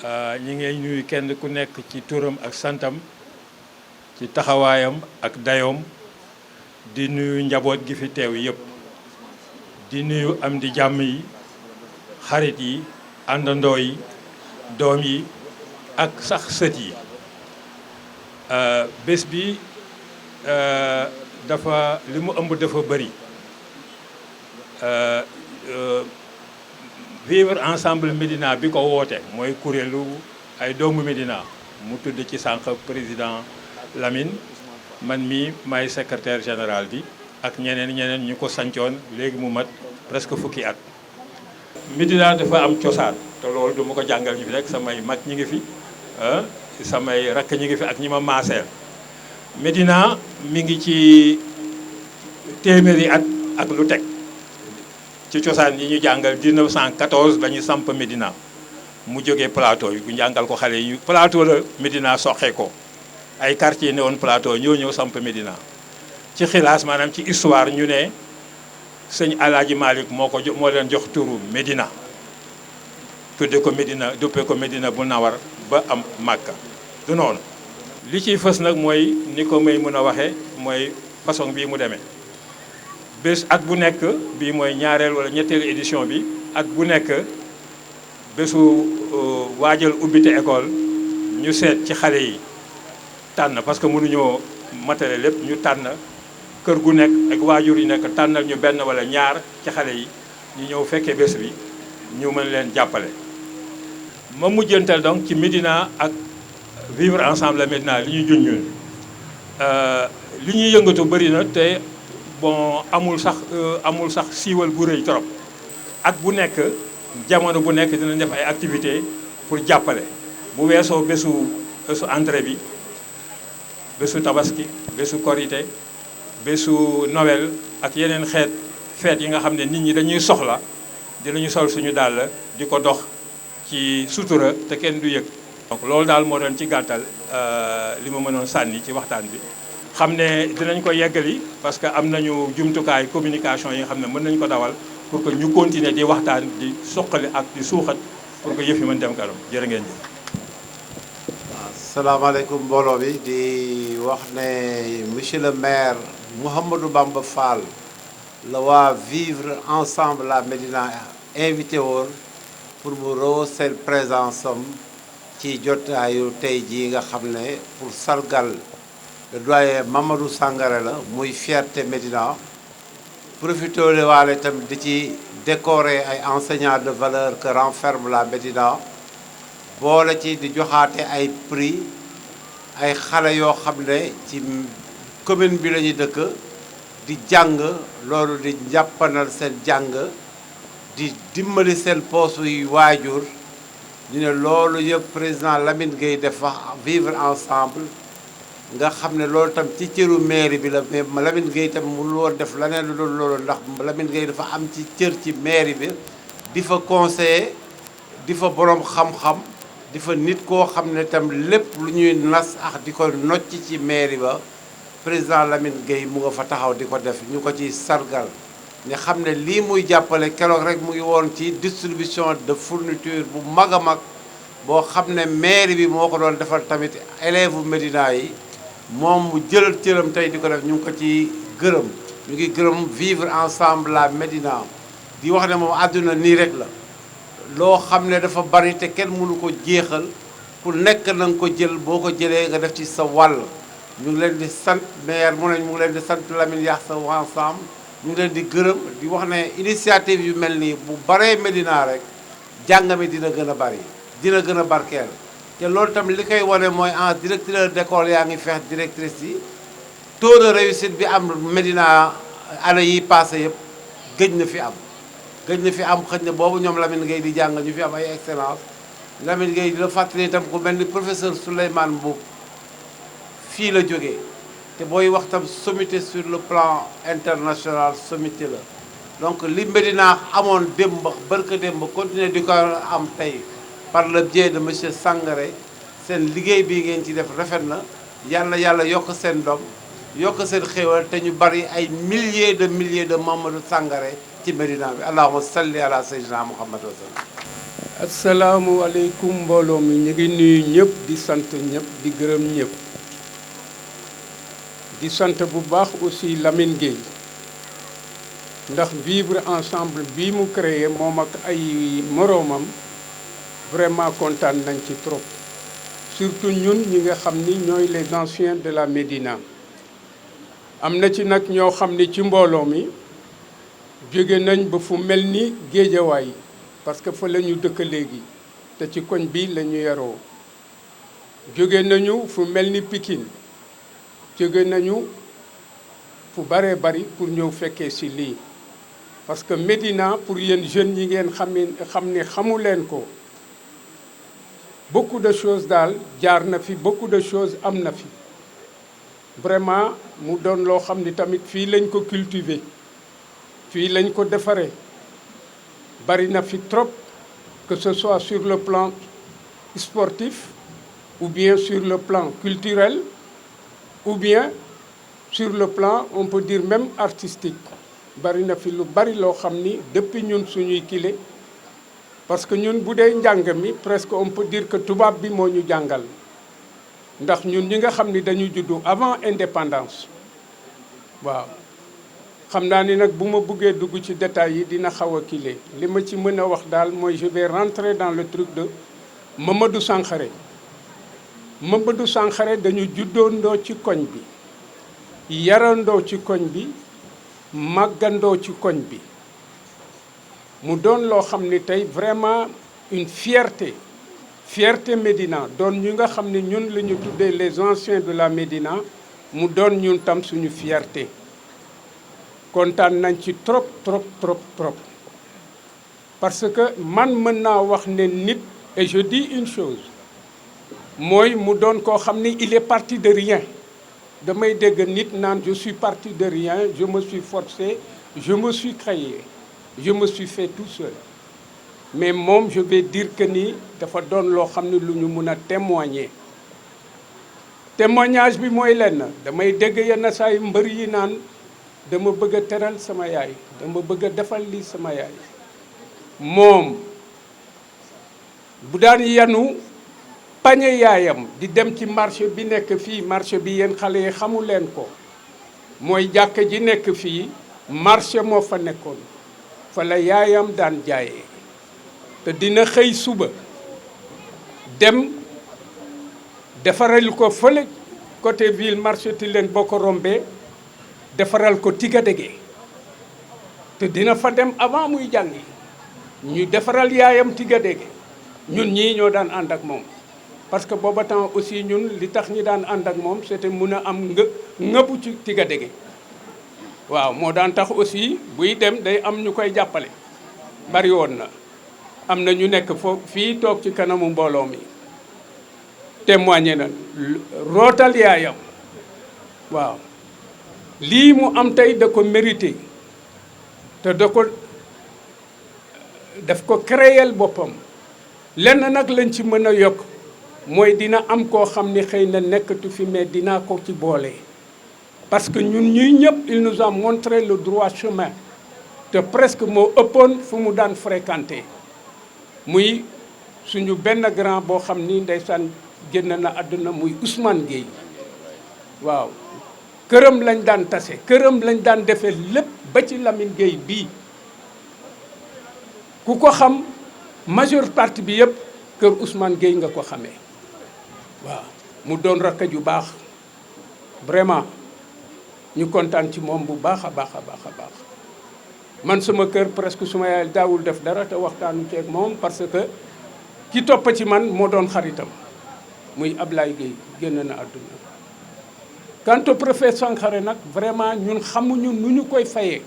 ñi ngay nuyu kenn ku nekk ci turam ak santam ci taxawaayam ak dayoom di nuyu njaboot gi fi teew yëpp di nuyu am di jàmm yi xarit yi àndandoo yi doom yi ak sax sët yi bés bi dafa li mu ëmb dafa bëri vivre ensemble Médina bi ko woote mooy kuréelu ay doomu Médina mu tudd ci sànq président Lamine man mii maay secrétaire général bi ak ñeneen ñu ko sancoon léegi mu mat presque fukki at. Médina dafa am cosaan te loolu du ma ko jàngal ñu fi rek samay mag ñi ngi fi samay rakk ñi ngi fi ak ñi ma maaseel. Médina mi ngi ci téeméeri at ak lu teg ci cosaan yi ñu jàngal 1914 la ñu samp Médina mu jógee plateau yi bu jàngal ko xale yi plateau la Médina soxee ko ay quartier ne woon plateau ñëw samp Médina ci xilaas maanaam ci histoire ñu ne sëñ Alaaji Malick moo leen jox turu Médina tudde ko Médina duppe ko Médina bu nawar ba am Màkka du noonu li ciy fës nag mooy ni ko may mën a waxee mooy façon bii mu demee bés at bu nekk bii mooy ñaareel wala ñetteelu édition bi at bu nekk bésu waajal ubbite école ñu seet ci xale yi tànn parce que mënuñoo matale lépp ñu tànn kër gu nekk ak waajur yi nekk tànnal ñu benn wala ñaar ci xale yi ñu ñëw fekkee bés bi ñu mën leen jàppale. ma mujjantal donc ci Médina ak vivre ensemble Médina li ñu junñun li ñuy yëngatu bëri na te bon amul sax siiwal bu rëy trop at bu nekk jamono bu nekk dina def ay activités pour jàppale bu weesoo bésu entrée bi bésu tabaski bésu korité bésu Noël ak yeneen feet yi nga xam ne nit ñi dañuy soxla dinañu sol suñu dàll di ko dox ci sutura te kenn du yëg. donc loolu daal moo doon ci gàttal li ma mënoon sànni ci waxtaan bi xam ne dinañ ko yeggali parce que am nañu jumtukaay communication yi nga xam ne mën nañu ko dawal pour que ñu continuer di waxtaan di suqali ak di suuxat pour que yëf yi mën dem kanam jërë ngeen jëf. salaamaaleykum mbooloo bi di wax ne monsieur le maire Mouhamadou Bamba Fall la waa vivre ensemble la Médina invité woon pour mu rehausser présence am ci jotaayu tey jii nga xam ne pour sargal le doyen Mamadou Sangaré la muy fierté Médina profité waale tamit di ci décorer ay enseignants de valeur que renferme la Médina boole ci di joxaate ay prix ay xale yoo xam ne ci commune bi la ñuy dëkk di jàng loolu di njàppanal seen jàng di dimbali seen poosu yu waajur ñu ne loolu yëpp président Lamine Gueye def wax vivre ensemble nga xam ne loolu tam ci cëru mairie bi la mais Lamine Gueye tam mënul woon def leneen lu dul loolu ndax Lamine Gueye dafa am ci cër ci mairie bi di fa conseiller di fa borom xam-xam di fa nit koo xam ne tam lépp lu ñuy nas ak di ko nocc ci mairie ba président Lamine Gueye mu nga fa taxaw di ko def ñu ko ci sargal ne xam ne lii muy jàppale keroog rek mu ngi woon ci distribution de fourniture bu mag a mag boo xam ne mairie bi moo ko doon defal tamit élèves Médina yi moom mu jël cëram tey di ko def ñu ngi ko ci gërëm ñu ngi gërëm vivre ensemble la Médina di wax ne moom àdduna nii rek la loo xam ne dafa bari te kenn mënu ko jeexal ku nekk na nga ko jël boo ko jëlee nga def ci sa wàll ñu ngi leen di sant maire mu ne mu ngi leen di sant Lamine Yax sa ensemble ñu ngi leen di gërëm di wax ne initiative yu mel nii bu baree Médina rek jàng mi dina gën a bari dina gën a barkeel te loolu tam li koy wane mooy en directeur d'école yaa ngi feex directrice yi taux de réussite bi am Médina année yi passé yëpp gëj na fi am xëj na boobu ñoom Lamine Gueye di jàng ñu fi am ay excellence Lamine Gueye di la fàttali itam ku mel ni professeur Souleymane Mboup fii la jógee te booy wax tam sommité sur le plan international sommité la donc li Médina amoon démb barka démb continuer di ko am tey par le biais de monsieur Sangaré seen liggéey bii ngeen ci def rafet na yàlla yokk seen doom yokk seen xéewal te ñu bari ay milliers de Mamadou Sangaré ci Médina bi allahumma salli ala sayyidina Muhammad wa sallam asalaamualeykum mbooloo mi ñu ngi nuyu ñëpp di sant ñëpp di gërëm ñëpp di sant bu baax aussi Lamine Gueye ndax vivre ensemble bii mu créé moom ak ay moroomam vraiment kontaan nañ ci trop surtout ñun ñi nga xam ni ñooy les anciens de la Médina am na ci nag ñoo xam ni ci mbooloo mi jóge nañ ba fu mel ni Géejawaay parce que fa la ñu dëkk léegi te ci koñ bi la ñu yaroo jóge nañu fu mel ni Pikine jóge nañu fu baree bari pour ñëw fekkee ci lii parce que Médina pour yéen jeunes yi ngeen xam ni xamu leen ko beaucoup de choses daal jaar na fi beaucoup de choses am na fi vraiment mu doon loo xam ni tamit fii lañ ko cultiver fii lañ ko defaree bari na fi trop que ce soit sur le plan sportif ou bien sur le plan culturel ou bien sur le plan on peut dire même artistique bari na fi lu bari loo xam ni depuis ñun suñuy kile parce que ñun bu dee njàng mi presque on peut dire que tubaab bi moo ñu jàngal ndax ñun ñi nga xam ni dañu juddu avant indépendance waaw xam naa ni nag bu ma buggee dugg ci détails yi dina xaw a kile li ma ci mën a wax daal mooy je vais rentrer dans le truc de Mamadou Sankhare Mamadou Sankhare dañu juddoondoo ci koñ bi yarandoo ci koñ bi màggandoo ci koñ bi mu doon loo xam ni tey vraiment une fierté Médina doon ñu nga xam ni ñun la ñu tuddee les anciens de la Médina mu doon ñun tam suñu fierté kontaan nañ ci trop parce que man mën naa wax ne nit et je dis une chose mooy mu doon koo xam ni il est parti de rien damay dégg nit naan je suis parti de rien je me suis forcé je me suis créé je me suis fait tout seul mais moom je vais dire que ni dafa doon loo xam ne lu ñu mun a témoigner témoignage bi mooy lenn damay dégg yenn saa yu mbër yi naan dama bëgg a teral sama yaay dama bëgg a defal lii sama yaay moom bu daan yanu pañe yaayam di dem ci marché bi nekk fii marché bi yéen xale yi xamu leen ko mooy jàkka ji nekk fii marché moo fa nekkoon fa la yaayam daan jaayee te dina xëy suba dem defaral ko fële côté ville marché ti leen boo ko rombee defaral ko tigadege te dina fa dem avant muy jàngi ñu defaral yaayam tigadege ñun ñii ñoo daan ànd ak moom parce que booba temps aussi ñun li tax ñi daan ànd ak moom c'était mun a am ngëbu ci tigadege waaw moo daan tax aussi buy dem day am ñu koy jàppale bari woon na am na ñu nekk foofu fii toog ci kanamu mbooloo mi témoigné na rootal yaayam waaw lii mu am tey da ko mérité te daf ko créer boppam lenn nag lañ ci mën a yokk mooy dina am koo xam ni xëy na nekkatu fi mais dinaa ko ci boole parce que ñun ñuy ñëpp il nous a montré le droit chemin te presque moo ëppoon fu mu daan fréquenter muy suñu benn grand boo xam ni ndeysaan génn na àdduna muy Ousmane Gueye waaw këram lañ daan tase këram lañ daan defee lépp ba ci Lamine Gueye bii ku ko xam majeure partie bi yëpp kër Ousmane Gueye nga ko xamee waaw mu doon rakk ju baax vraiment ñu kontaan ci moom bu baax a baax a baax a baax man sama kër presque suma yaay daawul def dara te waxtaanu ceeg moom parce que ki topp ci man moo doon xaritam muy Ablaye Gueye génn na àdduna quant au professeur Sankhare nag vraiment ñun xamuñu nu ñu koy fayee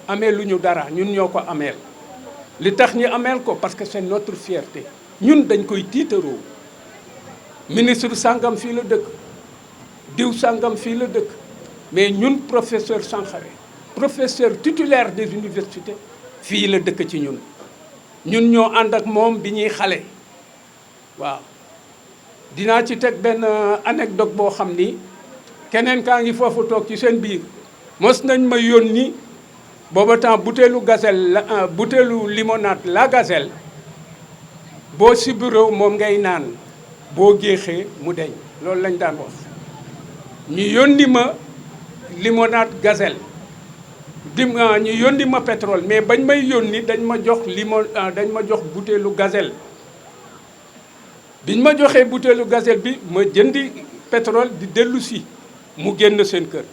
amee lu ñu dara ñun ñoo ko ameel li tax ñu ameel ko parce que c'est notre fierté ñun dañ koy tiitaroo ministre sangam fii la dëkk diw sangam fii la dëkk mais ñun professeur Sankhare professeur titulaire des universités fii la dëkk ci ñun ñoo ànd ak moom bi ñuy xale waaw dinaa ci teg benn anecdote boo xam ni keneen kaa ngi foofu toog ci seen biir mos nañ ma yónni booba temps butéelu gazelle la butéelu limonade la gazelle boo sibiroo moom ngay naan boo géexee mu deñ loolu lañ daan wax. ñu yónni ma limonade gazelle ñu yónni ma pétrole mais bañ may yónni dañ ma jox butéelu gazelle. biñ ma joxee butéelu gazelle bi ma jëndi pétrole di dellu si mu génn seen kër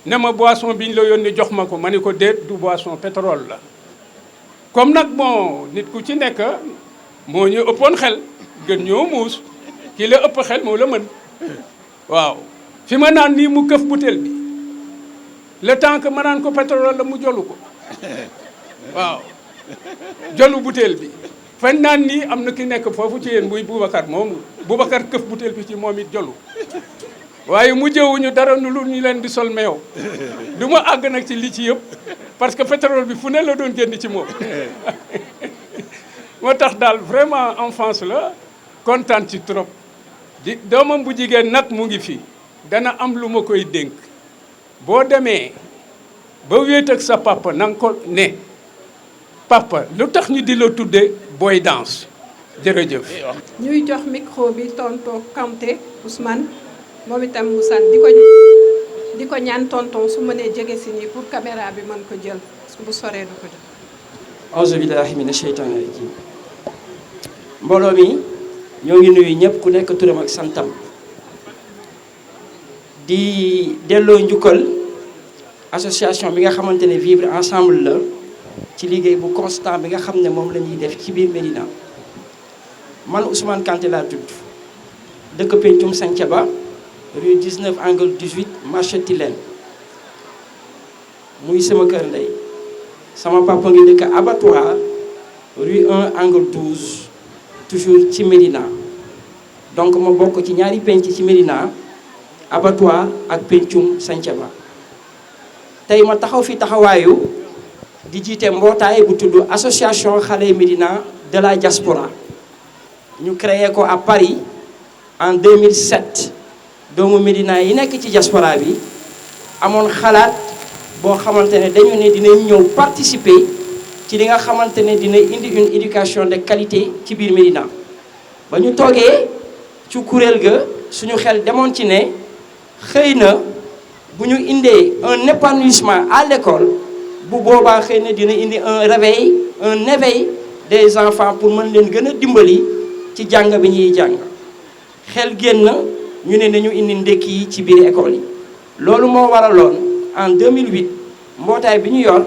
ne ma boisson biñ la yónni jox ma ko ma ni ko déet du boisson pétrole la. comme nag bon nit ku ci nekk moo ñu ëppoon xel gën ñoo muus ki la ëpp xel moo la mën waaw fi ma naan nii mu këf butéel bi le temps que ma naan ko pétrole la mu jolu ko waaw jolu butéel bi fañ naan nii am na ki nekk foofu ci yéen muy Boubacar moomu Boubacar këf butéel bi ci moom it jolu waaye mu jëwuñu dara nu lu ñu leen di sol meew du ma àgg nag ci li ci yëpp parce que pétrole bi fu ne la doon génn ci moom moo tax daal vraiment enfance la kontaan ci trop di doomam bu jigéen nag mu ngi fi dana am lu ma koy dénk boo demee ba wéet ak sa papa na nga ko ne papa lu tax ñu di la tudde Boy Danse jërëjëf. ñuy jox micro bi tonton Kanté Ousmane moom itam mu sant di ko ñaan tonton su mënee jege si nii pour caméra bi mën ko jël parce que bu soree du ko jël. auzu billahi mina sheytaani rajim mbooloo mi ñoo ngi nuyu ñëpp ku nekk turam ak santam di delloo njukkal association bi nga xamante ne vivre ensemble la ci liggéey bu constant bi nga xam ne moom la ñuy def ci biir Médina man Ousmane Kanté laa tudd dëkk Pencum Santhiaba rue 19 angle 18 marché Tilène muy sama kër ndey sama papa ngi dëkk abattoir rue 1 angle 12 toujours ci Médina donc ma bokk ci ñaari penc ci Médina abattoir ak Pencum Santhiaba tey ma taxaw fi taxawaayu di jiite mbootaay bu tudd association xale Médina de la diaspora ñu créé ko à Paris en 2007 doomu Médina yi nekk ci diaspora bi amoon xalaat boo xamante ne dañu ne dinañ ñëw participer ci li nga xamante ne dina indi une éducation de qualité ci biir Médina ba ñu toogee ci kuréel ga suñu xel demoon ci ne xëy na bu ñu indee un épanouissement à l'école bu boobaa xëy na dina indi un éveil des enfants pour mën leen gën a dimbali ci jàng bi ñuy jàng xel génn ñu ne nañu indi ndekki yi ci biir école yi loolu moo waraloon en 2008 mbootaay bi ñu yor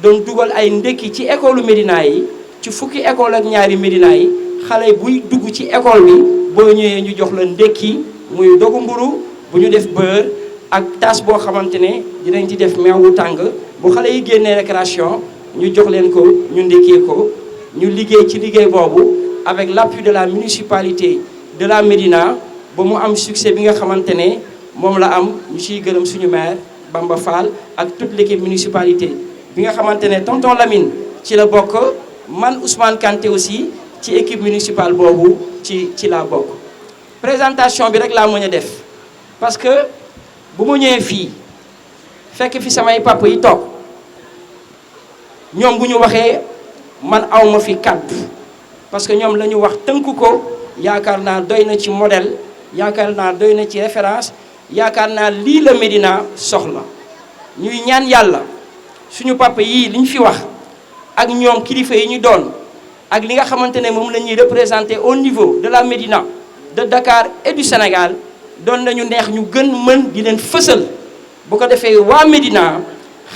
doon dugal ay ndekki ci école Médina yi ci fukki école ak ñaari Médina yi xale buy dugg ci école bi boo ñëwee ñu jox la ndekki muy dogu mburu bu ñu def beurre ak tasse boo xamante ne dinañ ci def meew wu tàng bu xale yi génnee récréation ñu jox leen ko ñu ndekkee ko ñu liggéey ci liggéey boobu avec l'appui de la municipalité de la Médina ba mu am succès bi nga xamante ne moom la am ñu ciy gërëm suñu maire Bamba Fall ak toute l'équipe municipalité bi nga xamante ne tonton Lamine ci la bokk man Ousmane Kanté aussi ci équipe municipale boobu ci laa bokk présentation bi rek laa mën a def parce que bu ma ñëwee fii fekk fi samay papa yi toog ñoom bu ñu waxee man awma fi kàddu parce que ñoom la ñu wax tënku ko yaakaar naa doy na ci modèle yaakaar naa doy na ci référence yaakaar naa lii la Médina soxla ñuy ñaan yàlla suñu papa yii li ñu fi wax ak ñoom kilifa yi ñu doon ak li nga xamante ne moom la ñuy représenter au niveau de la Médina de Dakar et du Sénégal doon nañu neex ñu gën mën di leen fësal bu ko defee waa Médina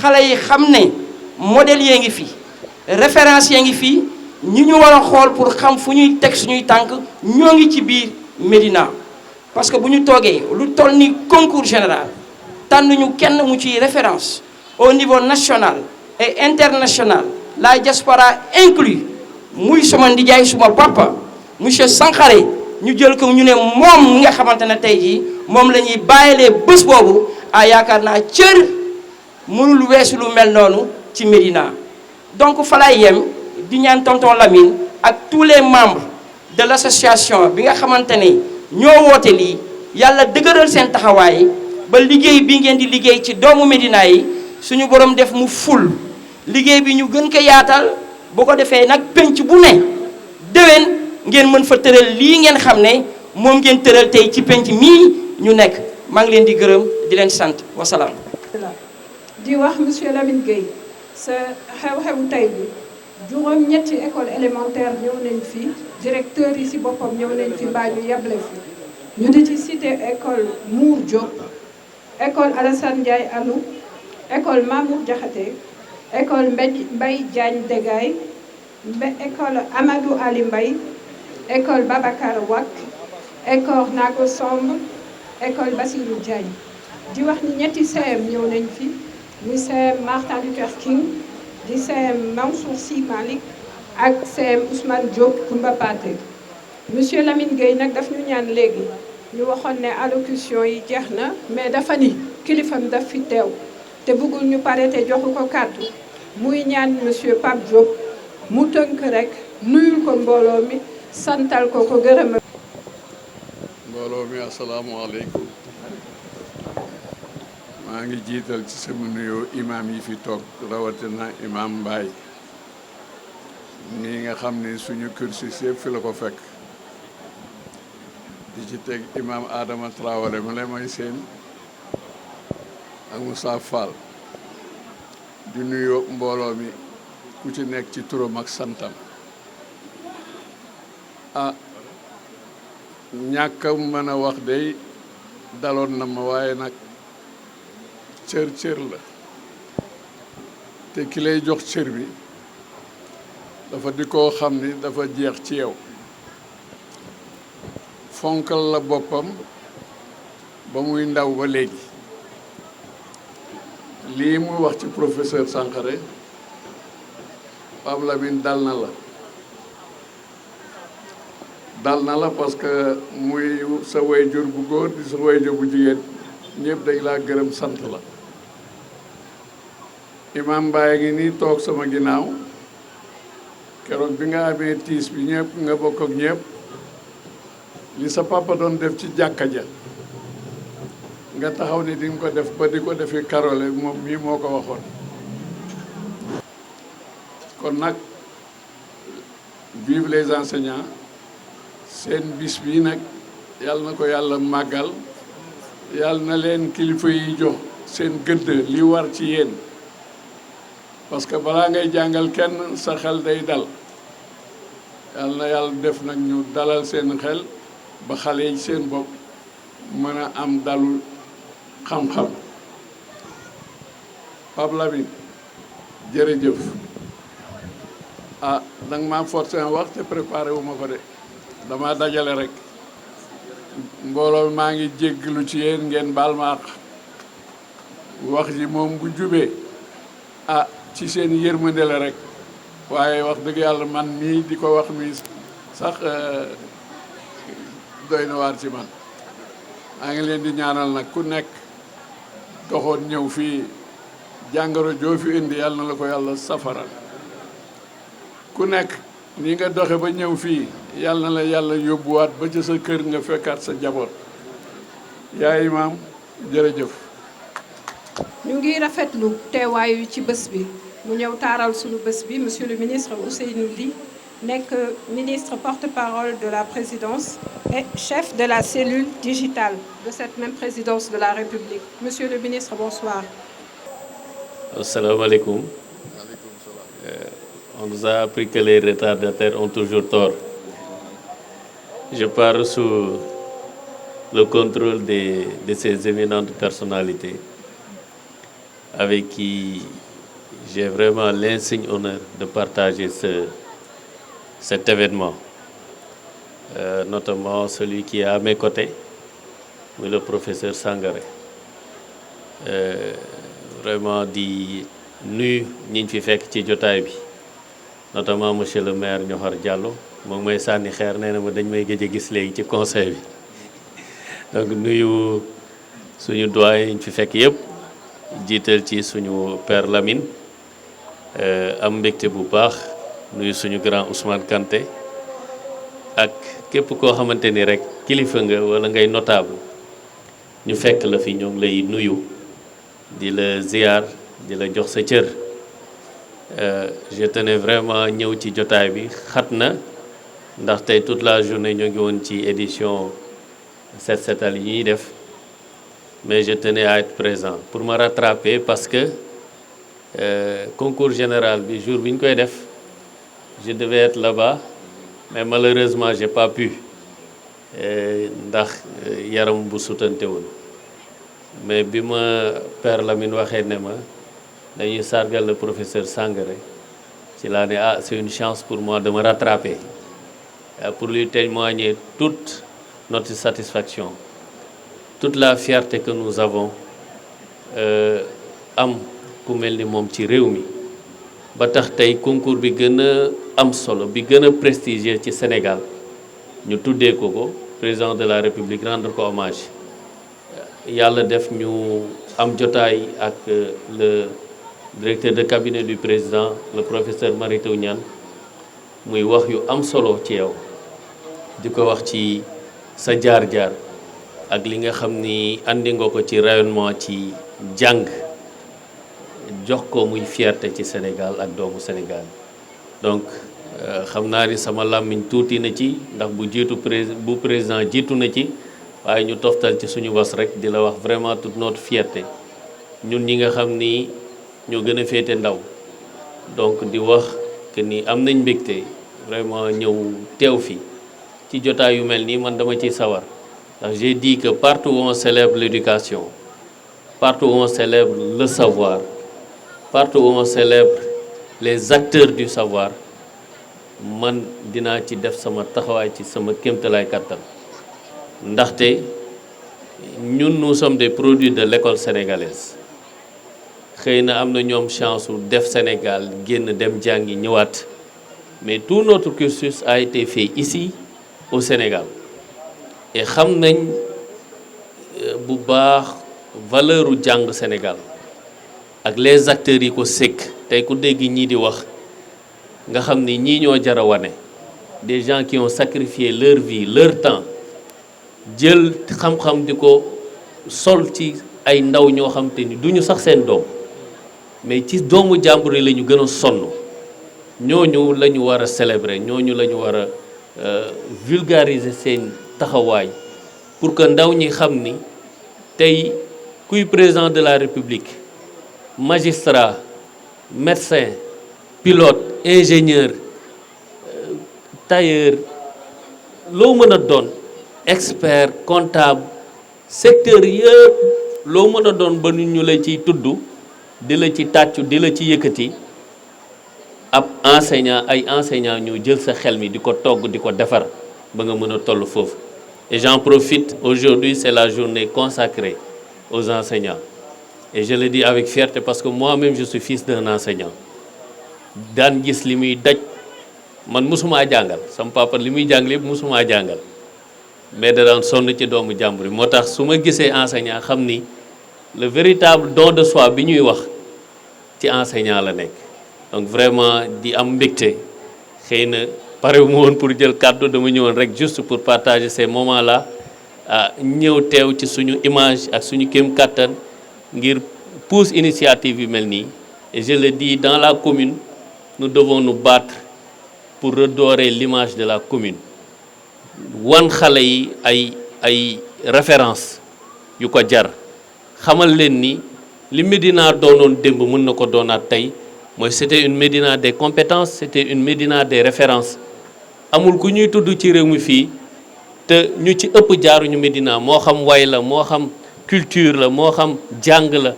xale yi xam ne modèle yee ngi fi référence yee ngi fi ñi ñu war a xool pour xam fu ñuy teg suñuy tànk ñoo ngi ci biir Médina parce que bu ñu toogee lu toll ni concours général tànn ñu kenn mu ciy référence au niveau national et international la diaspora inclus muy sama ndijaay suma papa monsieur Sankhare ñu jël ko ñu ne moom nga xamante ne tey jii moom la ñuy bàyyilee bés boobu a yaakaar naa cër mënul weesu lu mel noonu ci Médina donc fa laay yem di ñaan tonton Lamine ak tous les membres de l'association bi nga xamante ne ñoo woote lii yàlla dëgëral seen taxawaay ba liggéey bi ngeen di liggéey ci doomu Médina yi suñu borom def mu ful liggéey bi ñu gën ko yaatal bu ko defee nag penc bu ne déwén ngeen mën fa tëral lii ngeen xam ne moom ngeen tëral tey ci penc mii ñu nekk maa ngi leen di gërëm di leen sant wasalaam. di wax monsieur Lamine Gueye sa xew-xewu tey bi juróom ñetti école élémentaire ñëw nañ fi directeur yi ci boppam ñëw nañ fi mbaa ñu yeble fi ñu di ci cité école Mour Diop école Alassane Ndiaye Alou école Mamour Diakhaté école Mbaye Diagne Degay école Amadou Ali Mbaye école Babacar Wak école Nago Somb école Bassirou Diagne di wax ni ñetti CM ñëw nañ fi muy CM Martin Luther King di CM Mansour Sy Malick ak CM Ousmane Diop Koumba Paté monsieur Lamine Gueye nag daf ñu ñaan léegi ñu waxoon ne allocution yi jeex na mais dafa ni kilifam daf fi teew te bëggul ñu pare te joxu ko kàddu muy ñaan monsieur Pape Diop mu tënk rek nuyul ko mbooloo mi santal ko ko gërëm. mbooloo mi asalaamaaleykum maa ngi jiital ci sama nuyoo imaam yi fi toog rawatina imaam Mbaye nii nga xam ni suñu cursus yëpp fi la ko fekk di ci teg imaam Adama Traoré ma lay may seen ak Moussa Fall di nuyoo mbooloo mi ku ci nekk ci turam ak santam ñàkk a mën a wax day daloon na ma waaye nag cër la te ki lay jox cër bi dafa di koo xam ni dafa jeex ci yow fonkal la boppam ba muy ndaw ba léegi lii mu wax ci professeur Sankharé Pape Lamine dal na la parce que muy sa waajur bu góor di sa waajur bu jigéen ñëpp dañ laa gërëm sant la imam Mbaye ngi nii toog sama ginnaaw keroog bi nga amee tiis bi ñëpp nga bokk ak ñëpp li sa papa doon def ci jàkka ja nga taxaw ni di nga ko def ba di ko defi karole moom mii moo ko waxoon kon nag vive les enseignants seen bis bii nag yàlla na ko yàlla màggal yàlla na leen kilifa yi jox seen gëdd li war ci yéen parce que balaa ngay jàngal kenn sa xel day dal yàlla na yàlla def nag ñu dalal seen xel ba xale yi seen bopp mën a am dalu xam-xam Pape Lamine jërëjëf danga maa forcé wax te préparé wu ma ko de dama dajale rek mbooloo maa ngi jégglu ci yéen ngeen baal ma àq wax ji moom bu jubee ci seen yërmande la rek waaye wax dëgg yàlla man mii di ko wax mi sax doy na waar ci man maa ngi leen di ñaanal nag ku nekk doxoon ñëw fii jàngoro joo fi indi yàlla na la ko yàlla safaral ku nekk ni nga doxe ba ñëw fii yàlla na la yàlla yóbbuwaat ba ca sa kër nga fekkaat sa jaboot yaay imaam jërëjëf ñu ngi rafetlu teewaayu ci bés bi mu ñëw taaral suñu bés bi monsieur le ministre Ousseynou Ly nekk ministre porte-parole de la présidence et chef de la cellule digitale de cette même présidence de la République. Monsieur le ministre, bonsoir. Assalamu alaikum. On nous a appris que les retardataires ont toujours tort. Je pars sous le contrôle de ces éminentes personnalités avec qui j'ai vraiment l'insigne honneur de partager cet événement. Notamment celui qui est à mes côtés, le professeur Sangaré. Vraiment di nuyu ñiñ fi fekk ci jotaay bi notamment monsieur le maire Ñoxor Diallo moom mooy sànni xeer nee na ma dañ may gëj a gis léegi ci conseil bi donc nuyu suñu doyen yi ñu fi fekk yëpp jiital ci suñu père Lamine am mbégte bu baax nuyu suñu grand Ousmane Kanté ak képp koo xamante ni rek kilifa nga wala ngay notable ñu fekk la fi ñoo ngi lay nuyu di la ziar di la jox sa cër je tenais vraiment ñëw ci jotaay bi xat na ndax tey toute la journée ñoo ngi woon ci édition set setal yi ñuy def mais je tenais à être présent pour me rattraper parce que concours général bi jour bi ñu koy def je devais être là-bas mais malheureusement j'ai pas pu ndax yaram bu sutantewul mais bi ma Père Lamine waxee ne ma dañuy sargal le professeur Sangaré ci laa ne c'est une chance pour moi de me rattraper pour lui témoigner toute notre satisfaction toute la fierté que nous avons am ku mel ni moom ci réew mi ba tax tey concours bi gën a am solo bi gën a prestigieux ci Sénégal ñu tuddee ko président de la République rendre ko hommage yàlla def ñu am jotaay ak le directeur de cabinet du président le professeur Mary Teuw Niane muy wax yu am solo ci yow di ko wax ci sa jaar-jaar ak li nga xam ni andi nga ko ci rayonnement ci jàng jox ko muy fierté ci Sénégal ak doomu Sénégal donc xam naa ni sama làmmiñ tuuti na ci ndax bu président jiitu na ci waaye ñu toftal ci suñu was rek di la wax vraiment toute notre fierté ñun ñi nga xam ni ñoo gën a féete ndaw donc di wax que ni am nañ mbégte vraiment ñëw teew fi ci jotaay yu mel nii man dama ciy sawar ndax j'ai dit que partout où on célèbre l'éducation partout où on célèbre le savoir partout où on célèbre les acteurs du savoir man dinaa ci def sama taxawaay ci sama kéemtalaay kattan ndaxte ñun nous sommes des produits de l'école sénégalaise xëy na am na ñoom chance u def Sénégal génn dem jàngi ñëwaat mais tout notre cursus a été fait ici au Sénégal et xam nañ bu baax valeur u jàng Sénégal ak les acteurs yi ko sekk tey ku dégg ñii di wax nga xam ni ñii ñoo jar a wane des gens qui ont sacrifié leur vie leur temps jël xam-xam di ko sol ci ay ndaw ñoo xam te ni duñu sax seen doom mais ci doomu jàmbur yi la ñu gën a sonn ñooñu la ñu war a célébrer ñooñu la ñu war a vulgariser seen taxawaay pour que ndaw ñi xam ni tey kuy président de la République magistrat médecin pilote ingénieur tailleur loo mën a doon expert comptable secteur yëpp loo mën a doon ba nit ñu la ciy tudd di la ci tàccu di la ci yëkkati ab enseignant ay enseignant ñoo jël sa xel mi di ko togg di ko defar ba nga mën a toll foofu et j'en profite aujourd'hui c'est la journée consacrée aux enseignants et je le dis avec fierté parce que moi-même je suis fils d'un enseignant daan gis li muy daj man mosumaa jàngal sama papa li muy jàng lépp mosumaa jàngal mais da daan sonn ci doomu jàmbur yi moo tax su ma gisee enseignant xam ni le véritable don de soi bi ñuy wax ci enseignant la nekk donc vraiment di am mbégte xëy na pare wu ma woon pour jël kàddu dama ñëwoon rek juste pour partager ces moments là ñëw teew ci suñu image ak suñu kéem kàttan ngir pousse initiative yu mel nii et je le dis dans la commune nous devons nous battre pour redorer l'image de la commune wan xale yi ay référence yu ko jar xamal leen ni li Médina doonoon démb mën na ko doonaat tey mooy c'était une Médina des compétences c'était une Médina des références amul ku ñuy tudd ci réew mi fii te ñu ci ëpp jaaruñu Médina moo xam way la moo xam culture la moo xam jàng la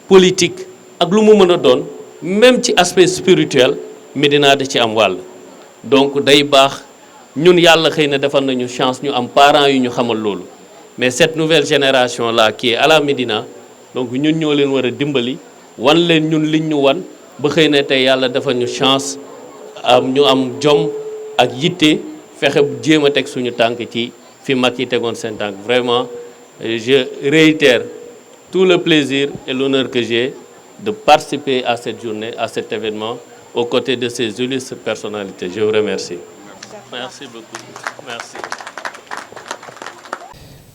politique ak lu mu mën a doon même ci aspect spirituel Médina da ci am wàll donc day baax ñun yàlla xëy na defal nañu chance ñu am parents yu ñu xamal loolu mais cette nouvelle génération là qui est à la Médina donc ñun ñoo leen war a dimbali wan leen ñun liñ ñu wan ba xëy na tey yàlla defal ñu chance ñu am jom ak yitte fexe jéem a teg suñu tànk ci fi mag yi tegoon seen tànk vraiment je réitère tout le plaisir et l'honneur que j'ai de participer à cette journée, à cet événement, aux côtés de ces illustres personnalités. Je vous remercie. Merci beaucoup. Merci.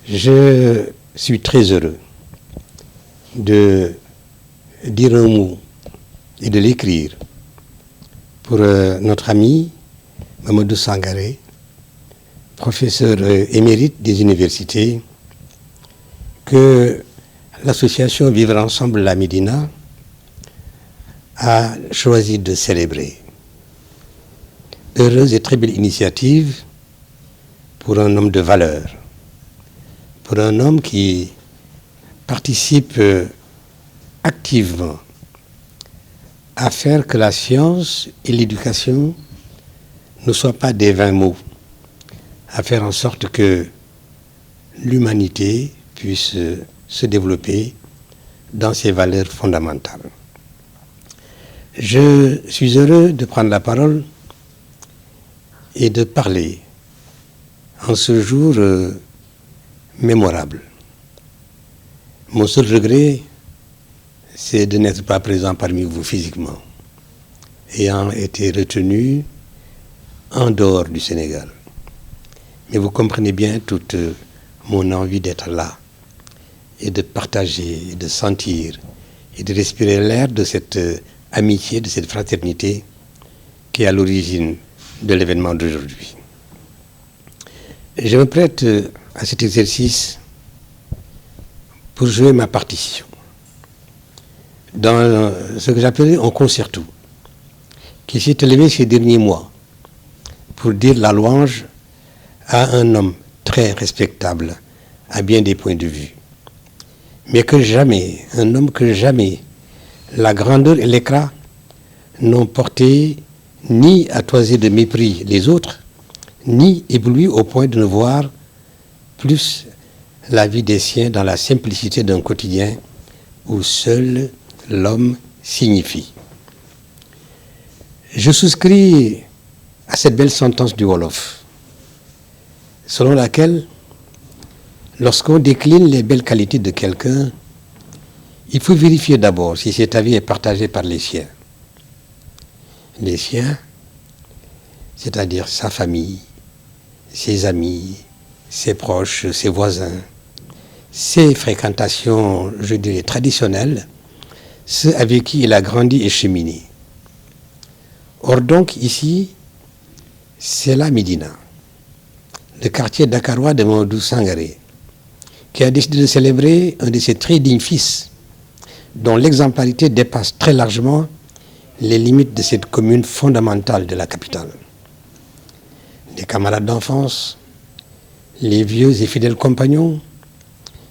Je suis très heureux de dire un mot et de l'écrire pour notre ami Mamadou Sangaré, professeur émérite des universités, que l'association Vivre Ensemble la Médina a choisi de célébrer. Heureuse et très belle initiative pour un homme de valeur, pour un homme qui participe activement à faire que la science et l'éducation ne soient pas des vains mots, à faire en sorte que l'humanité puisse se développer dans ses valeurs fondamentales. Je suis heureux de prendre la parole et de parler en ce jour mémorable. Mon seul regret, c'est de n'être pas présent parmi vous physiquement, ayant été retenu en dehors du Sénégal. Mais vous comprenez bien toute mon envie d'être là et de partager, et de sentir et de respirer l'air de cette amitié, de cette fraternité qui est à l'origine de l'événement d'aujourd'hui. Je me prête à cet exercice pour jouer ma partition dans ce que j'appelais un concerto qui s'est élevé ces derniers mois pour dire la louange à un homme très respectable à bien des points de vue, mais que jamais, un homme que jamais la grandeur et l'éclat n'ont porté ni à toiser de mépris les autres, ni ébloui au point de ne voir plus la vie des siens dans la simplicité d'un quotidien où seul l'homme signifie. Je souscris à cette belle sentence du Wolof, selon laquelle, lorsqu'on décline les belles qualités de quelqu'un, il faut vérifier d'abord si cet avis est partagé par les siens. Les siens, c'est-à-dire sa famille, ses amis, ses proches, ses voisins, ses fréquentations, je dirais, traditionnelles, ceux avec qui il a grandi et cheminé. Or donc ici, c'est la Médina, le quartier dakarois de Mamadou Sangaré, qui a décidé de célébrer un de ses très dignes fils, dont l'exemplarité dépasse très largement les limites de cette commune fondamentale de la capitale. Les camarades d'enfance, les vieux et fidèles compagnons,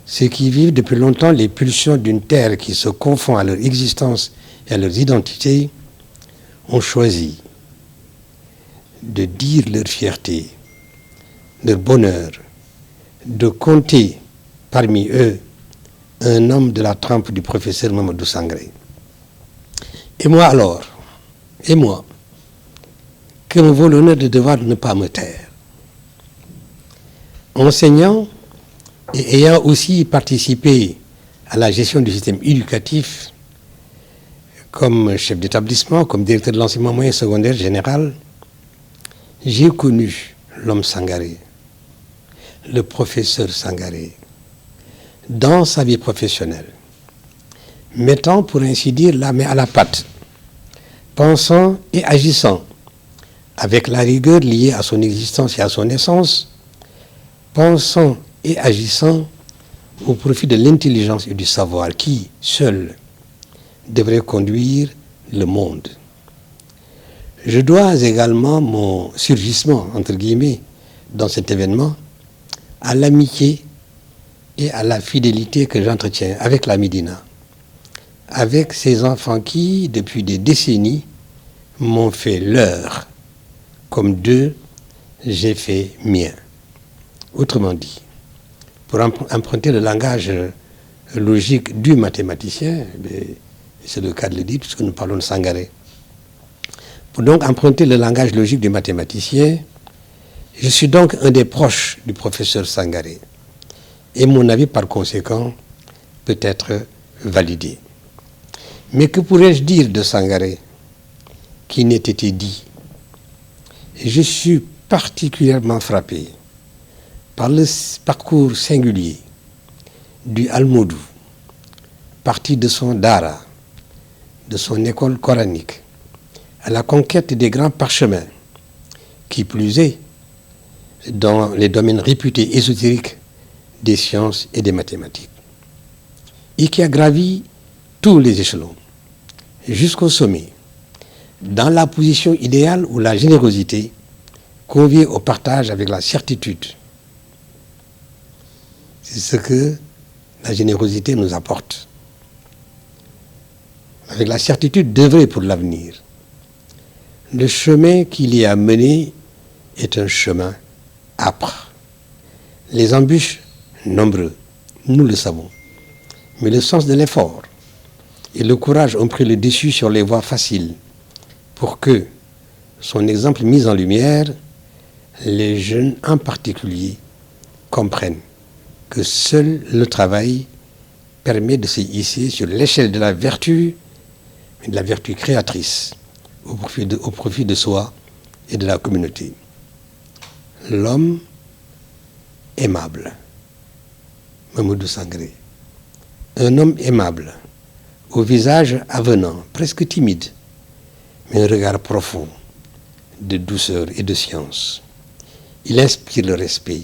ceux qui vivent depuis longtemps les pulsions d'une terre qui se confond à leur existence et à leurs identités, ont choisi de dire leur fierté, leur bonheur, de compter parmi eux un homme de la trempe du professeur Mamadou Sangaré. Et moi alors, et moi, que me vaut l'honneur de devoir ne pas me taire. Enseignant et ayant aussi participé à la gestion du système éducatif, comme chef d'établissement, comme directeur de l'enseignement moyen secondaire général, j'ai connu l'homme Sangaré, le professeur Sangaré, dans sa vie professionnelle, mettant pour ainsi dire la main à la pâte, pensant et agissant avec la rigueur liée à son existence et à son essence, pensant et agissant au profit de l'intelligence et du savoir qui, seul, devrait conduire le monde. Je dois également mon surgissement, entre guillemets, dans cet événement, à l'amitié et à la fidélité que j'entretiens avec la Médina, avec ces enfants qui, depuis des décennies, m'ont fait leur, comme d'eux, j'ai fait mien. Autrement dit, pour emprunter le langage logique du mathématicien, c'est le cas de le dire puisque nous parlons de Sangaré. Pour donc emprunter le langage logique du mathématicien, je suis donc un des proches du professeur Sangaré. Et mon avis, par conséquent, peut être validé. Mais que pourrais-je dire de Sangaré qui n'ait été dit? Je suis particulièrement frappé par le parcours singulier du Almodou, parti de son Dara, de son école coranique, à la conquête des grands parchemins qui plus est dans les domaines réputés ésotériques des sciences et des mathématiques, et qui a gravi tous les échelons jusqu'au sommet, dans la position idéale où la générosité convient au partage avec la certitude. C'est ce que la générosité nous apporte, avec la certitude d'œuvrer pour l'avenir. Le chemin qu'il y a mené est un chemin âpre. Les embûches nombreux, nous le savons. Mais le sens de l'effort et le courage ont pris le dessus sur les voies faciles pour que, son exemple mis en lumière, les jeunes en particulier comprennent que seul le travail permet de se hisser sur l'échelle de la vertu, de la vertu créatrice, au profit de soi et de la communauté. L'homme aimable, Mamadou Sangaré. Un homme aimable, au visage avenant, presque timide, mais un regard profond, de douceur et de science. Il inspire le respect.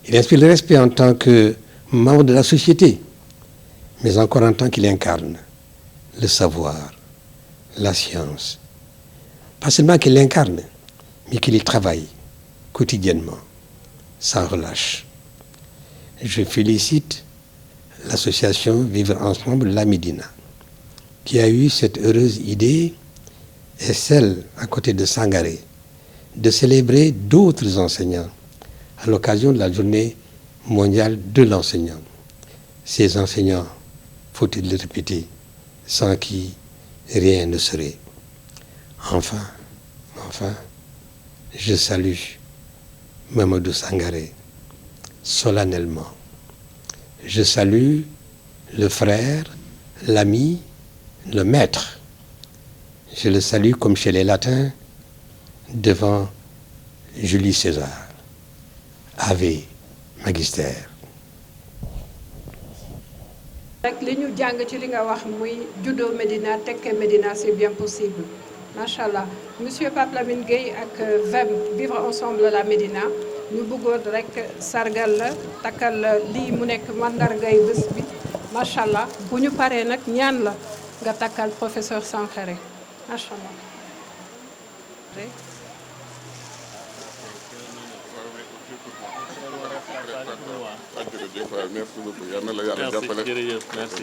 Il inspire le respect en tant que membre de la société, mais encore en tant qu'il incarne le savoir, la science. Pas seulement qu'il l'incarne, mais qu'il y travaille quotidiennement, sans relâche. Je félicite l'association Vivre Ensemble La Médina, qui a eu cette heureuse idée, et celle, à côté de Sangaré, de célébrer d'autres enseignants à l'occasion de la journée mondiale de l'enseignant. Ces enseignants, faut-il le répéter, sans qui rien ne serait. Enfin, je salue Mamadou Sangaré solennellement. Je salue le frère, l'ami, le maître. Je le salue comme chez les latins devant Julie César. Ave Magister. rek li ñu jàng ci li nga wax muy juddoo Médina tekke Médina c'est bien possible machallah monsieur Pape Lamine Gueye ak VEM Vivre Ensemble La Médina ñu bëggoon rek sargal la takkal la lii mu nekk mandargay bés bi machallah bu ñu paree nag ñaan la nga takkal professeur Sangaré machallah. Merci beaucoup. Yal na la yàlla jàppale. Merci.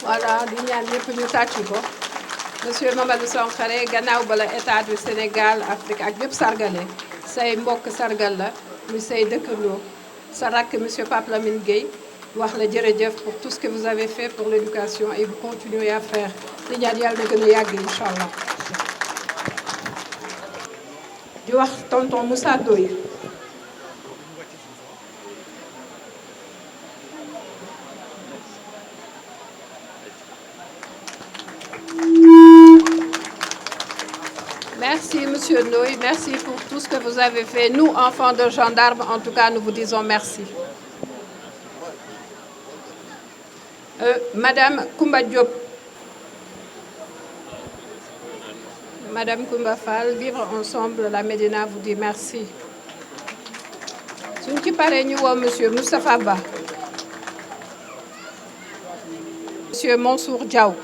Voilà di ñaan ñëpp ñu tàcc ko monsieur Mamadou Sangaré gannaaw bala état du Sénégal Afrique ak ñëpp sargale say mbokk sargal la muy say dëkkandoo sa rakk monsieur Pape Lamine Gueye wax la jërëjëf pour tout ce que vous avez fait pour l'éducation et vous continuez à faire di ñaan yàlla na gën a yàgg incha allah. di wax tonton Moussa Ndoye Merci monsieur Ndoye, merci pour tout ce que vous avez fait. Nous, enfants de gendarmes, en tout cas, nous vous disons merci. Madame Koumba Diop. Madame Koumba Fall, Vivre Ensemble La Médina vous dit merci. Suñ ci paree ñu woo monsieur Moustapha Ba. Monsieur Mansour Diaw.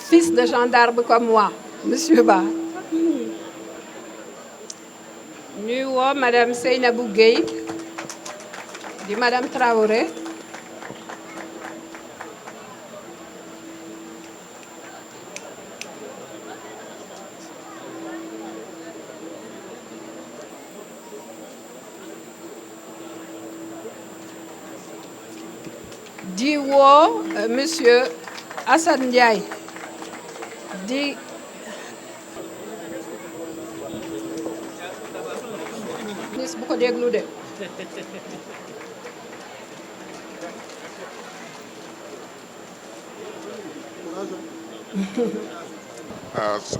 Fils de gendarme comme moi, monsieur Ba. ñuy woo madame Seynabou Gueye di madame Traoré. di woo monsieur Assane Ndiaye di bu ko déglu de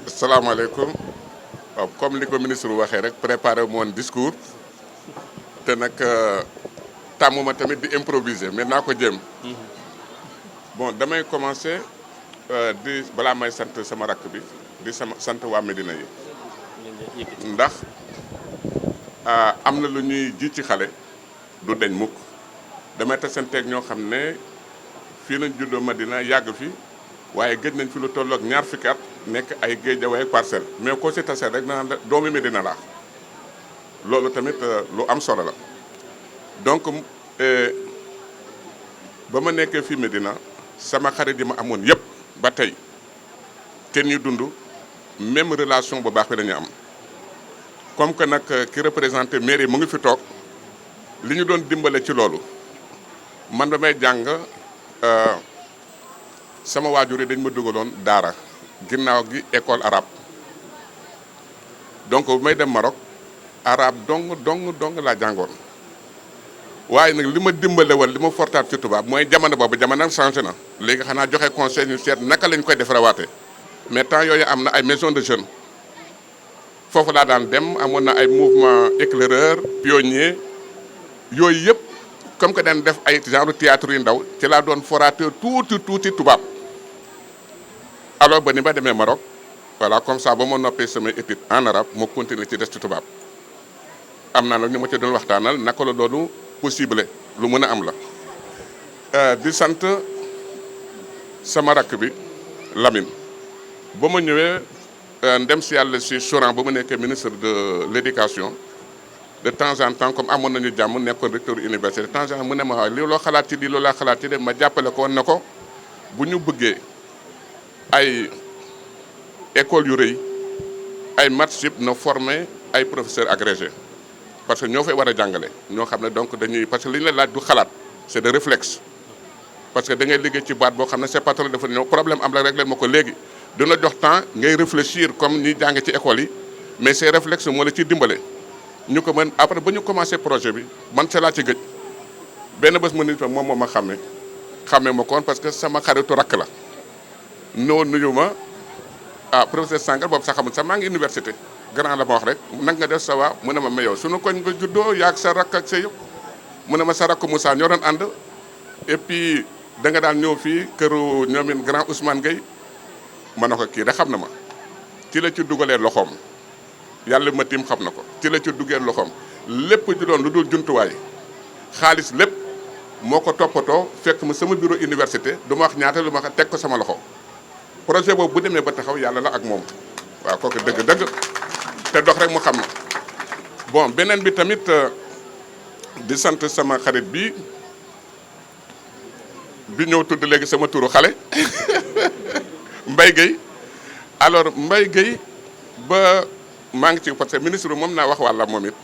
salaamaaleykum waaw comme li ko ministre waxee rek préparé wu ma woon discours te nag tàmmuma tamit di improviser mais naa ko jéem. Bon damay commencer di balaa may sant sama rakk bi di sant waa Médina yi ndax am na lu ñuy ji ci xale du deñ mukk damay tasanteeg ñoo xam ne fii lañ juddoo Médina yàgg fi waaye gëj nañ fi lu tolloog ñaar fukki at nekk ay Guédiawaye Parcelles mais koo si tasee rek naan la doomi Médina laa loolu tamit lu am solo la donc ba ma nekkee fii Médina sama xarit yi ma amoon yëpp ba tey te ñuy dund même relation bu baax bi la ñu am comme que nag ki représenté mairie mu ngi fi toog li ñu doon dimbale ci loolu man damay jàng sama waajur yi dañ ma dugaloon daara ginnaaw gi école arabe donc bu may dem Maroc arabe dong laa jàngoon waaye nag li ma dimbale woon li ma fortaat ci tubaab mooy jamono boobu jamono changé na léegi xanaa joxe conseil ñu seet naka lañ koy defarawaate mais temps yooyu am na ay maison de jeunes foofu laa daan dem amoon na ay mouvement éclaireur pionnier yooyu yëpp comme que daan def ay genre théâtre yu ndaw ci laa doon forateur tuuti tubaab alors ba ni ma demee Maroc voilà comme ça ba ma noppee samay études en arabe ma continuer ci des ci tubaab am naa nag ñu ma ci doon waxtaanal naka la doonu possible lu mën a am la di sant sama rakk bi Lamine ba ma ñëwee ndem si yàlla si Souran ba ma nekkee ministre de l'éducation de temps en temps comme amoon nañu jàmm nekkoon recteur université de temps en temps mu ne ma waaw lii loo xalaat ci lii loolu laa xalaat ci de ma jàppale ko woon na ko bu ñu bëggee ay école yu rëy ay matchship na former ay professeurs agrégés parce que ñoo fay war a jàngale ñoo xam ne donc dañuy parce que li ñu la laaj du xalaat c'est de réflexe parce que da ngay liggéey ci baat boo xam ne c'est patron dafa ñëw problème am la régler ma ko léegi dina jox temps ngay réfléchir comme ñi jàng ci école yi mais ces réflexes moo la ciy dimbale ñu ko mën après ba ñu commencé projet bi man ca laa ci gëj benn bés mu nit moom moo ma xàmmee ma koon parce que sama xaritu rakk la noo nuyu ma professeur Sangar boobu sax xamul sax maa ngi université grand la ma wax rek nag nga def sa waa mu ne ma mais yow suñu koñ nga juddoo yaag sa rakk ak sa yëpp mu ne ma sa rakk Moussa ñoo doon ànd et puis da nga daan ñëw fii këru ñoomin grand Ousmane Gueye ma ne ko kii da xam na ma ci la ci dugalee loxoom yàlla ma tiim xam na ko ci la ci duggee loxoom lépp ju doon lu dul jumtuwaay xaalis lépp moo ko toppatoo fekk ma sama bureau université du ma wax ñaata lu ma teg ko sama loxo projet boobu bu demee ba taxaw yàlla la ak moom waaw kooku dëgg te dox rek mu xam na bon beneen bi tamit di sant sama xarit bi ñëw tudd léegi sama turu xale Mbaye Gueye alors Mbaye Gueye ba maa ngi ci parce que ministre bi moom naa wax wàlla moom it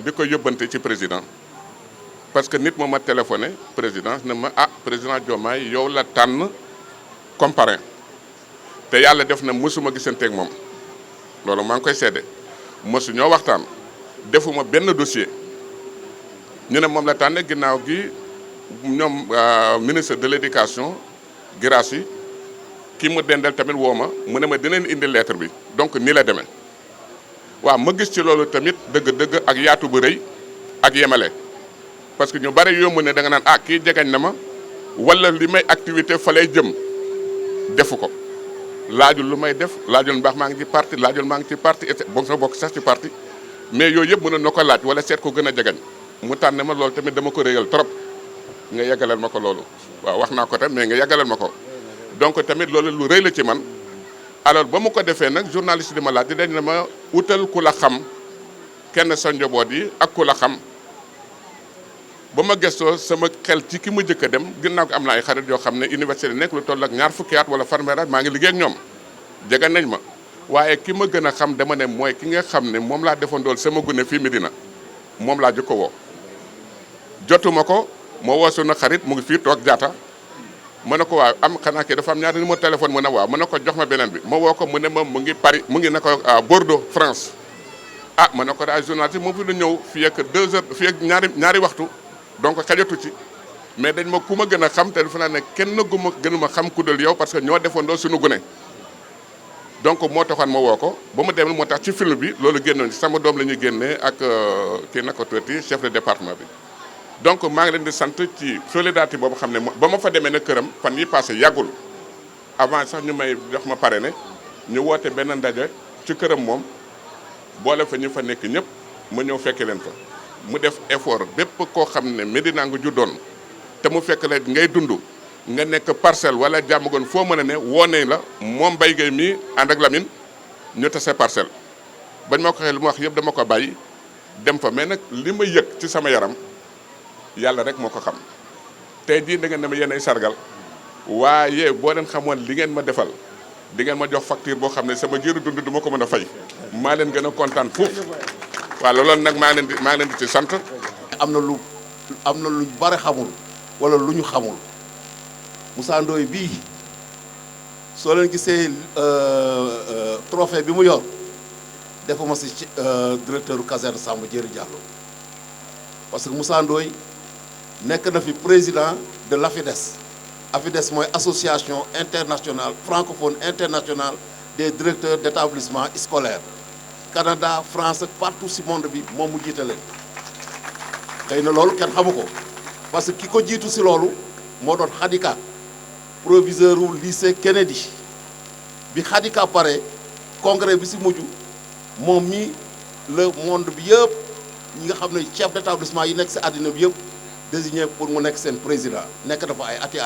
di ko yóbbante ci président parce que nit moom ma téléphoné président ne ma président Diomaye yow la tànn comme parrain te yàlla def na mësuma gisanteeg moom loolu maa ngi koy seede mësu ñoo waxtaan defuma benn dossier ñu ne moom la tànn ginnaaw gi ñoom ministre de l'éducation Guirassy ki mu dendal tamit woo ma mu ne ma dinañ indi lettre bi donc nii la demee waaw ma gis ci loolu tamit dëgg ak yaatu bu rëy ak yemale parce que ñu bari yomb ne da nga naan kii jegañ na ma wala li may activité fa lay jëm defu ko laajul lu may def laajul mbaax maa ngi ci parti laajul maa ngi ci parti et boo sa bokk sax ci parti mais yooyu yëpp mënoon na ko laaj wala seet ko gën a jegañ mu tànn ma loolu tamit dama ko réyal trop nga yeggalal ma ko loolu waaw wax naa ko tam mais nga yeggalal ma ko donc tamit loolu lu rëy la ci man alors ba mu ko defee nag journaliste di ma laaj di dañ na ma utal ku la xam kenn sa njaboot yi ak ku la xam ba ma gëstoo sama xel ci ki ma jëkk a dem ginnaaw ko am na ay xarit yoo xam ne université nekk lu toll ak ñaar fukki at wala fanweeri at maa ngi liggéey ak ñoom jege nañ ma waaye ki ma gën a xam dama ne mooy ki nga xam ne moom laa defandool sama gune fii Médina moom laa jëkko woo jotuma ko moo woo sunu xarit mu ngi fii toog jaata ma ne ko waaw am xanaa kii dafa am ñaari numéro téléphone mu ne waaw ma ne ko jox ma beneen bi ma woo ko mu ne ma mu ngi Paris mu ngi ne ko Bordeaux France ma ne ko daal journaliste moom fi lu ñëw fii ak 2 heures fii ak ñaari waxtu donc xajatu ci mais dañ ma ku ma gën a xam te dafa naa ne kenn gënuma xam ku dul yow parce que ñoo defandoo suñu gune donc moo taxoon ma woo ko ba mu demee moo tax ci film bi loolu génnoon sama doom la ñuy génnee ak kii naka tuuti chef de département bi. donc maa ngi leen di sant ci solidarité boobu xam ne ba ma fa demee na këram fan yi passé yàggul avant sax ñu may jox ma pare ne ñu woote benn ndaje ci këram moom boole fa ñu fa nekk ñëpp ma ñëw fekke leen fa. mu def effort bépp koo xam ne Médina nga juddoon te mu fekk la ngay dund nga nekk Parcelles wala Diamaguène foo mën a ne woone la moom Mbaye Gueye mii ànd ak Lamine ñu tase Parcelles bañ ma ko waxee li ma wax yëpp dama ko bàyyi dem fa mais nag li ma yëg ci sama yaram yàlla rek moo ko xam tey jii da ngeen ne ma yéen ay sargal waaye boo leen xamoon li ngeen ma defal di ngeen ma jox facture boo xam ne sama giiru dund du ma ko mën a fay maa leen gën a kontaan foofu waaw loolu nag maa ngi leen di ci sant. am na lu bare xamul wala lu ñu xamul Moussa Ndoye bii soo leen gisee trophée bi mu yor defuma si directeur u caserne Samba Diéry Diallo parce que Moussa Ndoye nekk na fi président de l'AFIDES. AFIDES mooy association internationale francophone internationale des directeurs d'établissement scolaire Canada France partout si monde bi moom mu jiite leen xëy na loolu kenn xamu ko parce que ki ko jiitu si loolu moo doon Khadika proviseur u lycée Kennedy bi Khadika pare congrès bi si mujj moom mi le monde bi yëpp ñi nga xam ne chef d'établissement yi nekk si àddina bi yëpp désigné pour mu nekk seen président nekk dafa ay ati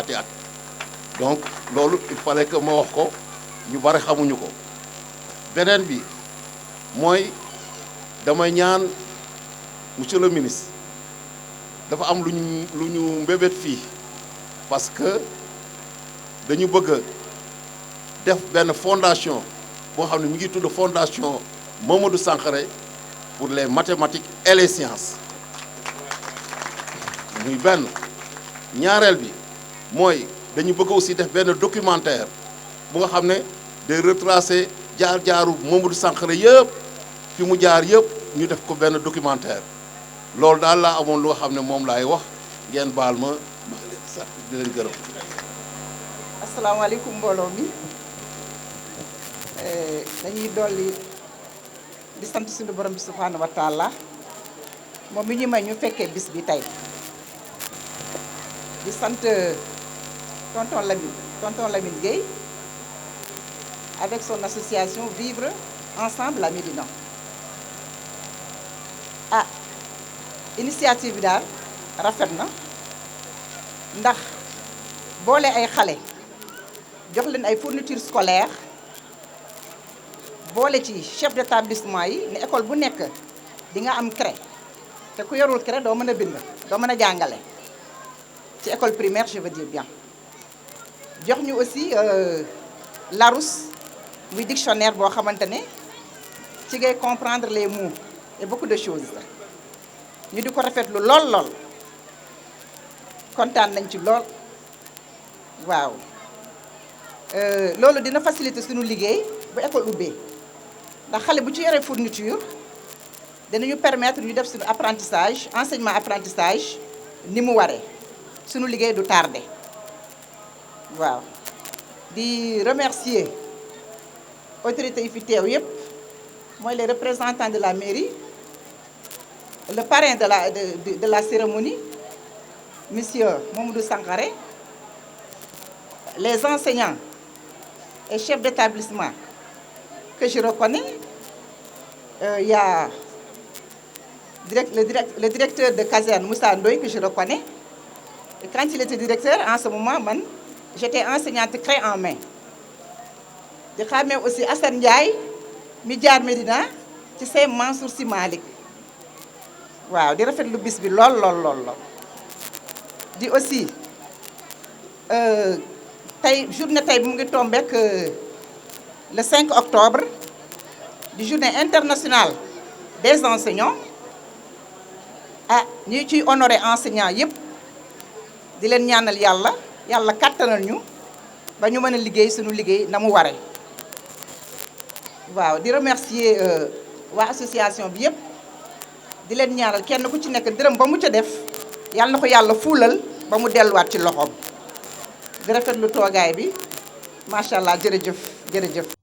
donc loolu il fallait que ma wax ko ñu bari xamuñu ko beneen bi mooy damay ñaan monsieur le ministre dafa am lu ñu mbébét fii parce que dañu bëgg def benn fondation boo xam ne mi ngi tudd fondation Mamadou Sankhare pour les mathématiques et les sciences muy benn ñaareel bi mooy dañu bëgg aussi def benn documentaire bu nga xam ne day retracer jaar-jaaru Mamadou Sankhare yëpp fi mu jaar yëpp ñu def ko benn documentaire loolu daal laa amoon lu nga xam ne moom laay wax ngeen baal ma leen sax di leen gërëm. asalaamaaleykum mbooloo mi dañuy dolli di sant suñu borom bi subhaanahu wa taala moom mi ñu may ñu fekkee bis bi tey di sant tonton Lamine Gueye avec son association Vivre Ensemble à Médina initiative bi daal rafet na ndax boole ay xale jox leen ay fournitures scolaires boole ci chef d'établissement yi ne école bu nekk di nga am craie te ku yorul craie doo mën a bind doo mën a jàngale ci école primaire je veux dire bien jox ñu aussi Larousse muy dictionnaire boo xamante ne ci ngay comprendre les mots et beaucoup de choses ñu di ko rafetlu lool kontaan nañ ci lool waaw loolu dina faciliter suñu liggéey bu école ubbee ndax xale bu ci yoree fourniture dinañu permettre ñu def suñu apprentissage enseignement apprentissage ni mu waree suñu liggéey du tardé waaw di remercier autorités yi fi teew yépp mooy les représentants de la mairie le parrain de la cérémonie monsieur Mamadou Sankhare, les enseignants et chefs d'établissement que je reconnais. Il y a le directeur de caserne Moussa Ndoye que je reconnais. Et quand il était directeur, en ce moment, j'étais enseignante craie en main. Je connais aussi Assane Ndiaye, Midjar Medina, ci sais Mansour Sy Malick. Waaw di rafetlu bis bi lool di aussi journée tey bi mu ngi tombé le 5 octobre di journée internationale des enseignants ñu ciy honoré enseignants yëpp di leen ñaanal yàlla kàttanal ñu ba ñu mën a liggéey suñu liggéey na mu waree waaw di remercier waa association bi yëpp di leen ñaanal kenn ku ci nekk dërëm ba mu ca def yàlla na ko yàlla fuulal ba mu delluwaat ci loxoom di rafetlu toogaay bi macha allah jërëjëf jërëjëf.